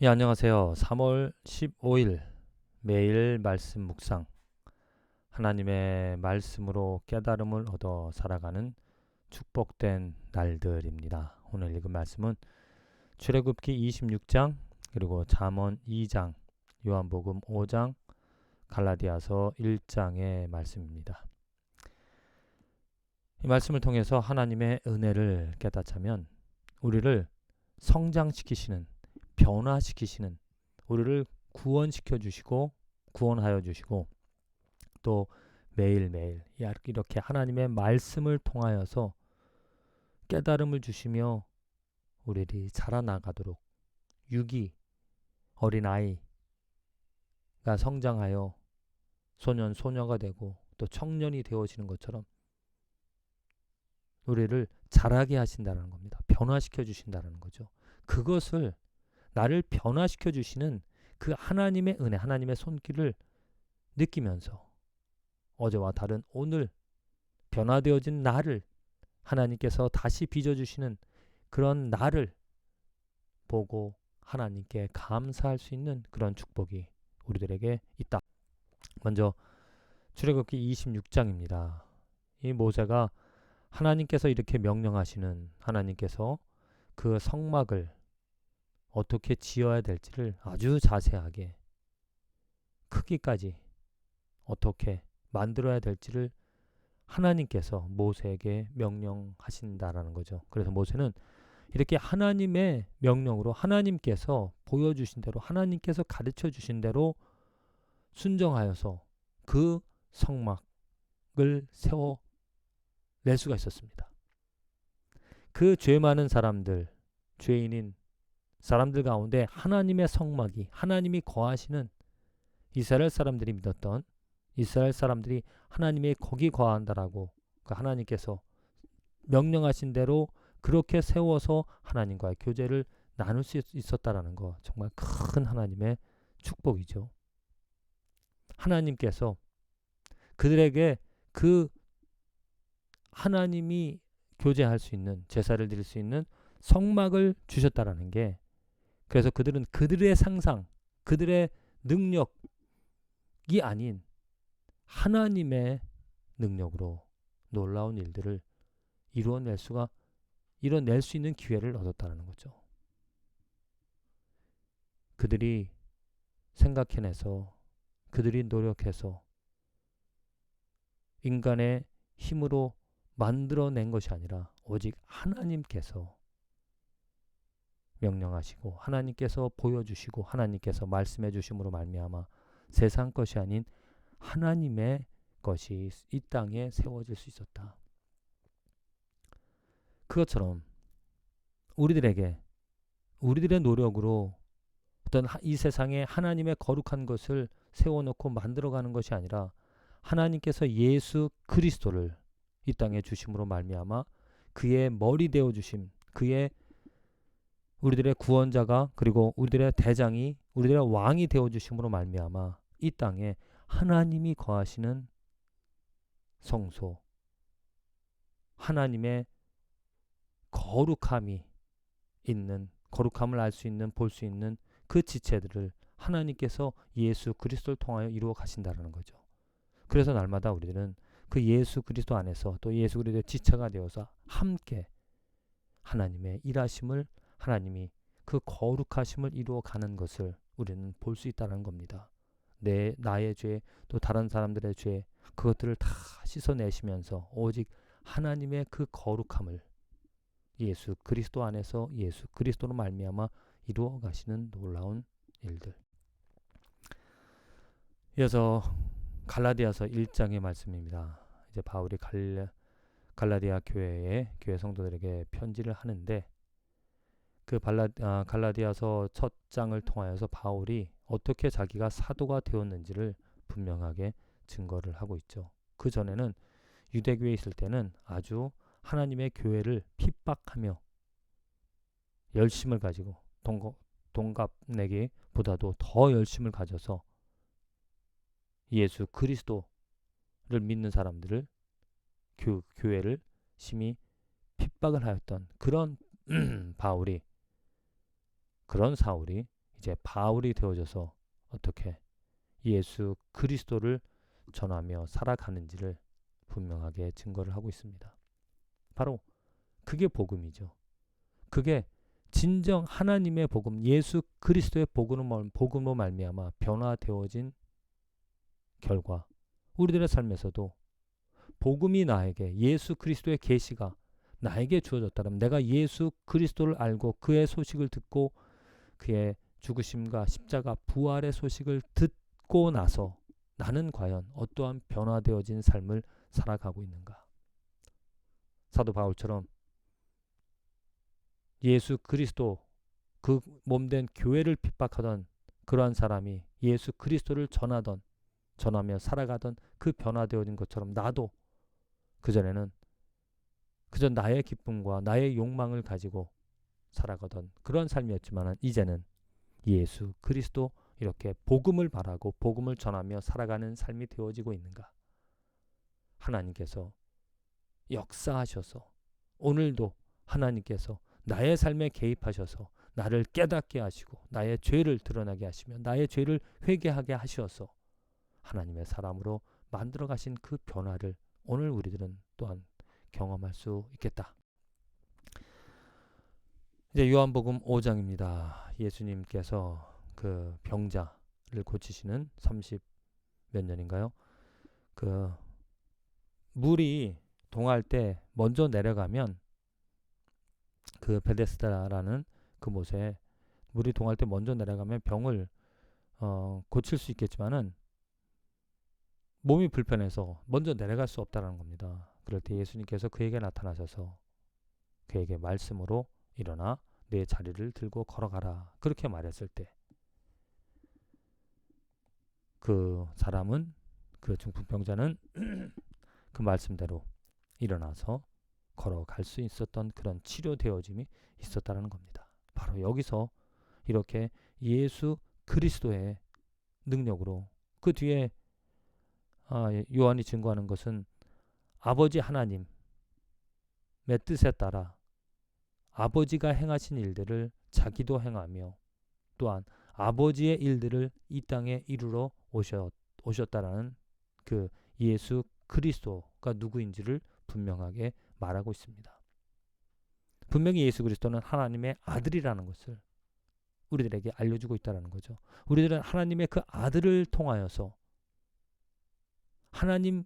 예, 안녕하세요. 3월 15일 매일 말씀 묵상 하나님의 말씀으로 깨달음을 얻어 살아가는 축복된 날들입니다. 오늘 읽은 말씀은 출애굽기 26장 그리고 잠언 2장 요한복음 5장 갈라디아서 1장의 말씀입니다. 이 말씀을 통해서 하나님의 은혜를 깨닫자면 우리를 성장시키시는 변화시키시는 우리를 구원시켜 주시고 구원하여 주시고 또 매일매일 이렇게 하나님의 말씀을 통하여서 깨달음을 주시며 우리들이 자라나가도록 유기 어린아이가 성장하여 소년 소녀가 되고 또 청년이 되어지는 것처럼 우리를 자라게 하신다는 겁니다. 변화시켜 주신다는 거죠. 그것을 나를 변화시켜 주시는 그 하나님의 은혜, 하나님의 손길을 느끼면서 어제와 다른 오늘 변화되어진 나를 하나님께서 다시 빚어주시는 그런 나를 보고 하나님께 감사할 수 있는 그런 축복이 우리들에게 있다. 먼저 출애굽기 26장입니다. 이 모세가 하나님께서 이렇게 명령하시는 하나님께서 그 성막을 어떻게 지어야 될지를 아주 자세하게 크기까지 어떻게 만들어야 될지를 하나님께서 모세에게 명령하신다라는 거죠. 그래서 모세는 이렇게 하나님의 명령으로 하나님께서 보여주신 대로 하나님께서 가르쳐 주신 대로 순종하여서 그 성막을 세워낼 수가 있었습니다. 그 죄 많은 사람들, 죄인인 사람들 가운데 하나님의 성막이 하나님이 거하시는 이스라엘 사람들이 믿었던 이스라엘 사람들이 하나님이 거기 거한다라고 그 하나님께서 명령하신 대로 그렇게 세워서 하나님과의 교제를 나눌 수 있었다라는 거 정말 큰 하나님의 축복이죠. 하나님께서 그들에게 그 하나님이 교제할 수 있는 제사를 드릴 수 있는 성막을 주셨다라는 게 그래서 그들은 그들의 상상, 그들의 능력이 아닌 하나님의 능력으로 놀라운 일들을 이뤄낼 수 있는 기회를 얻었다는 거죠. 그들이 생각해내서 그들이 노력해서 인간의 힘으로 만들어낸 것이 아니라 오직 하나님께서 명령하시고 하나님께서 보여주시고 하나님께서 말씀해 주심으로 말미암아 세상 것이 아닌 하나님의 것이 이 땅에 세워질 수 있었다. 그것처럼 우리들의 노력으로 어떤 이 세상에 하나님의 거룩한 것을 세워놓고 만들어가는 것이 아니라 하나님께서 예수 그리스도를 이 땅에 주심으로 말미암아 그의 머리 되어 주심, 그의 우리들의 구원자가 그리고 우리들의 대장이 우리들의 왕이 되어 주심으로 말미암아 이 땅에 하나님이 거하시는 성소, 하나님의 거룩함이 있는 거룩함을 알 수 있는 볼 수 있는 그 지체들을 하나님께서 예수 그리스도를 통하여 이루어 가신다라는 거죠. 그래서 날마다 우리들은 그 예수 그리스도 안에서 또 예수 그리스도의 지체가 되어서 함께 하나님의 일하심을 하나님이 그 거룩하심을 이루어 가는 것을 우리는 볼 수 있다는 겁니다. 나의 죄 또 다른 사람들의 죄 그것들을 다 씻어내시면서 오직 하나님의 그 거룩함을 예수 그리스도 안에서 예수 그리스도로 말미암아 이루어 가시는 놀라운 일들. 이어서 갈라디아서 1장의 말씀입니다. 이제 바울이 갈라디아 교회 성도들에게 편지를 하는데 그 갈라디아서 첫 장을 통하여서 바울이 어떻게 자기가 사도가 되었는지를 분명하게 증거를 하고 있죠. 그 전에는 유대교에 있을 때는 아주 하나님의 교회를 핍박하며 열심을 가지고 동갑내기보다도 더 열심을 가져서 예수 그리스도를 믿는 사람들을 교회를 심히 핍박을 하였던 그런 바울이 그런 사울이 이제 바울이 되어져서 어떻게 예수 그리스도를 전하며 살아가는지를 분명하게 증거를 하고 있습니다. 바로 그게 복음이죠. 그게 진정 하나님의 복음, 예수 그리스도의 복음으로 말미암아 변화되어진 결과, 우리들의 삶에서도 복음이 나에게, 예수 그리스도의 계시가 나에게 주어졌다면, 내가 예수 그리스도를 알고 그의 소식을 듣고 그의 죽으심과 십자가 부활의 소식을 듣고 나서 나는 과연 어떠한 변화되어진 삶을 살아가고 있는가? 사도 바울처럼 예수 그리스도, 그 몸된 교회를 핍박하던 그러한 사람이 예수 그리스도를 전하며 살아가던 그 변화되어진 것처럼, 나도 그전에는 그저 나의 기쁨과 나의 욕망을 가지고 살아가던 그런 삶이었지만, 이제는 예수 그리스도, 이렇게 복음을 바라고 복음을 전하며 살아가는 삶이 되어지고 있는가? 하나님께서 역사하셔서, 오늘도 하나님께서 나의 삶에 개입하셔서 나를 깨닫게 하시고 나의 죄를 드러나게 하시며 나의 죄를 회개하게 하셔서 하나님의 사람으로 만들어 가신 그 변화를 오늘 우리들은 또한 경험할 수 있겠다. 이제 요한복음 5장입니다. 예수님께서 그 병자를 고치시는 30 몇 년인가요? 그 물이 동할 때 먼저 내려가면, 그 베데스다라는 그곳에 물이 동할 때 먼저 내려가면 병을 고칠 수 있겠지만은 몸이 불편해서 먼저 내려갈 수 없다는 겁니다. 그럴 때 예수님께서 그에게 나타나셔서 그에게 말씀으로 일어나 내 자리를 들고 걸어가라, 그렇게 말했을 때 그 사람은, 그 중풍병자는 그 말씀대로 일어나서 걸어갈 수 있었던 그런 치료되어짐이 있었다는 겁니다. 바로 여기서 이렇게 예수 그리스도의 능력으로, 그 뒤에 요한이 증거하는 것은 아버지 하나님의 뜻에 따라 아버지가 행하신 일들을 자기도 행하며 또한 아버지의 일들을 이 땅에 이루러 오셨다라는 그 예수 그리스도가 누구인지를 분명하게 말하고 있습니다. 분명히 예수 그리스도는 하나님의 아들이라는 것을 우리들에게 알려주고 있다는 거죠. 우리들은 하나님의 그 아들을 통하여서 하나님의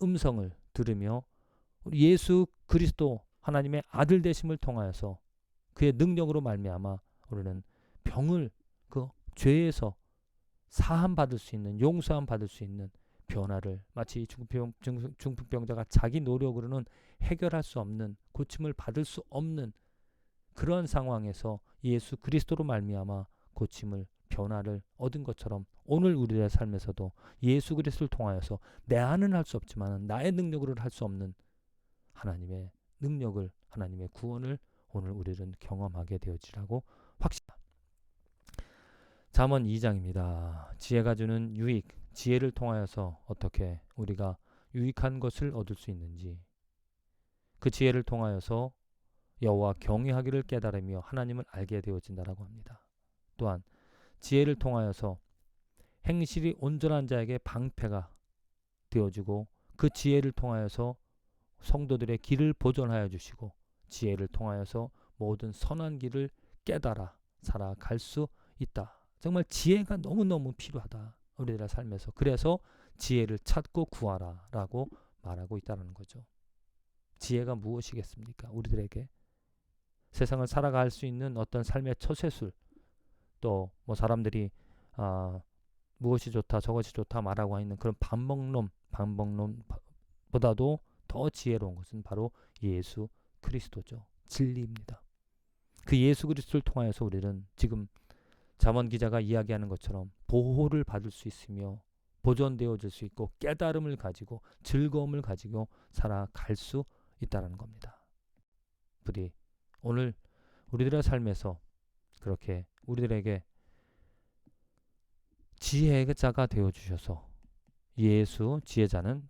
음성을 들으며 예수 그리스도 하나님의 아들 되심을 통하여서 그의 능력으로 말미암아 우리는 병을, 그 죄에서 사함 받을 수 있는, 용서함 받을 수 있는 변화를, 마치 중풍병자가 자기 노력으로는 해결할 수 없는, 고침을 받을 수 없는 그런 상황에서 예수 그리스도로 말미암아 고침을, 변화를 얻은 것처럼 오늘 우리의 삶에서도 예수 그리스도를 통하여서 내 안은 할 수 없지만 나의 능력으로는 할 수 없는 하나님의 능력을, 하나님의 구원을 오늘 우리는 경험하게 되어지라고 확신합니다. 잠언 2장입니다. 지혜가 주는 유익, 지혜를 통하여서 어떻게 우리가 유익한 것을 얻을 수 있는지, 그 지혜를 통하여서 여호와 경외하기를 깨달으며 하나님을 알게 되어진다라고 합니다. 또한 지혜를 통하여서 행실이 온전한 자에게 방패가 되어주고, 그 지혜를 통하여서 성도들의 길을 보존하여 주시고, 지혜를 통하여서 모든 선한 길을 깨달아 살아갈 수 있다. 정말 지혜가 너무너무 필요하다, 우리들의 삶에서. 그래서 지혜를 찾고 구하라 라고 말하고 있다는 거죠. 지혜가 무엇이겠습니까? 우리들에게 세상을 살아갈 수 있는 어떤 삶의 처세술, 또 뭐 사람들이 무엇이 좋다 저것이 좋다 말하고 있는 그런 반복론보다도 더 지혜로운 것은 바로 예수 그리스도죠. 진리입니다. 그 예수 그리스도를 통하여서 우리는 지금 잠언 기자가 이야기하는 것처럼 보호를 받을 수 있으며 보존되어질 수 있고 깨달음을 가지고 즐거움을 가지고 살아갈 수 있다는 겁니다. 부디 오늘 우리들의 삶에서 그렇게 우리들에게 지혜자가 되어주셔서,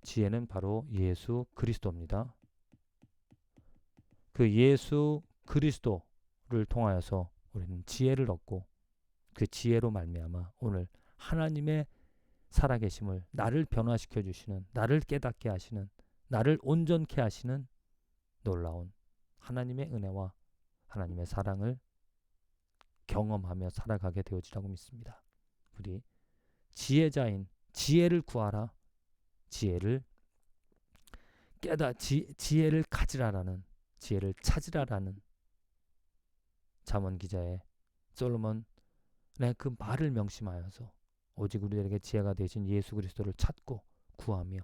지혜는 바로 예수 그리스도입니다. 그 예수 그리스도를 통하여서 우리는 지혜를 얻고 그 지혜로 말미암아 오늘 하나님의 살아계심을 나를 변화시켜 주시는, 나를 깨닫게 하시는, 나를 온전케 하시는 놀라운 하나님의 은혜와 하나님의 사랑을 경험하며 살아가게 되어지라고 믿습니다. 우리 지혜자인 지혜를 구하라, 지혜를 지혜를 가지라라는, 지혜를 찾으라라는 잠언 기자의 솔로몬의 그 말을 명심하여서 오직 우리들에게 지혜가 되신 예수 그리스도를 찾고 구하며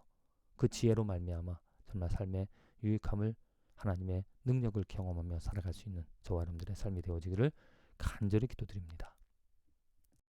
그 지혜로 말미암아 정말 삶의 유익함을, 하나님의 능력을 경험하며 살아갈 수 있는 저와 여러분들의 삶이 되어지기를 간절히 기도드립니다.